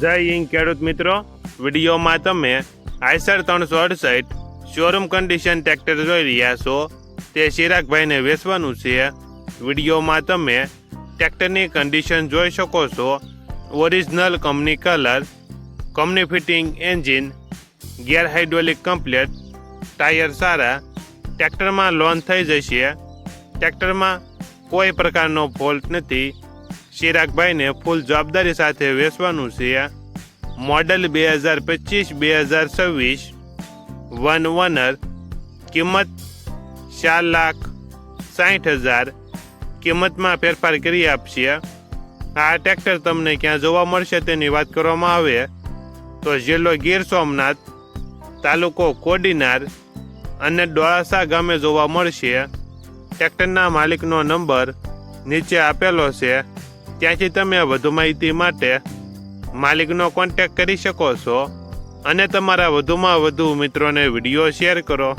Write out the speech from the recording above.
જય હિન્દ ખેડૂત મિત્રો, વિડીયોમાં તમે આઈસર 368 શોરૂમ કન્ડિશન ટ્રેક્ટર જોઈ રહ્યા છો. તે ચિરાગભાઈને વેચવાનું છે. વિડીયોમાં તમે ટ્રેક્ટરની કન્ડિશન જોઈ શકો છો. Original company colour, company fitting engine, gear hydraulic complete, tyre સારા. ટ્રેક્ટરમાં લોન થઈ જશે. ટ્રેક્ટરમાં કોઈ પ્રકારનો ફોલ્ટ નથી. ચિરાગભાઈને ફૂલ જવાબદારી સાથે વેચવાનું છે. Model 2025-2026, one honour. કિંમત 4,60,000. કિંમતમાં ફેરફાર કરી આપશે. આ ટ્રેક્ટર તમને ક્યાં જોવા મળશે તેની વાત કરવામાં આવે તો જિલ્લો ગીર સોમનાથ, તાલુકો કોડીનાર અને ડોળાસા ગામે જોવા મળશે. ટ્રેક્ટરના માલિકનો નંબર નીચે આપેલો છે. ત્યાંથી તમે વધુ માહિતી માટે માલિકનો કોન્ટેક્ટ કરી શકો છો અને તમારા વધુમાં વધુ મિત્રોને વિડીયો શેર કરો.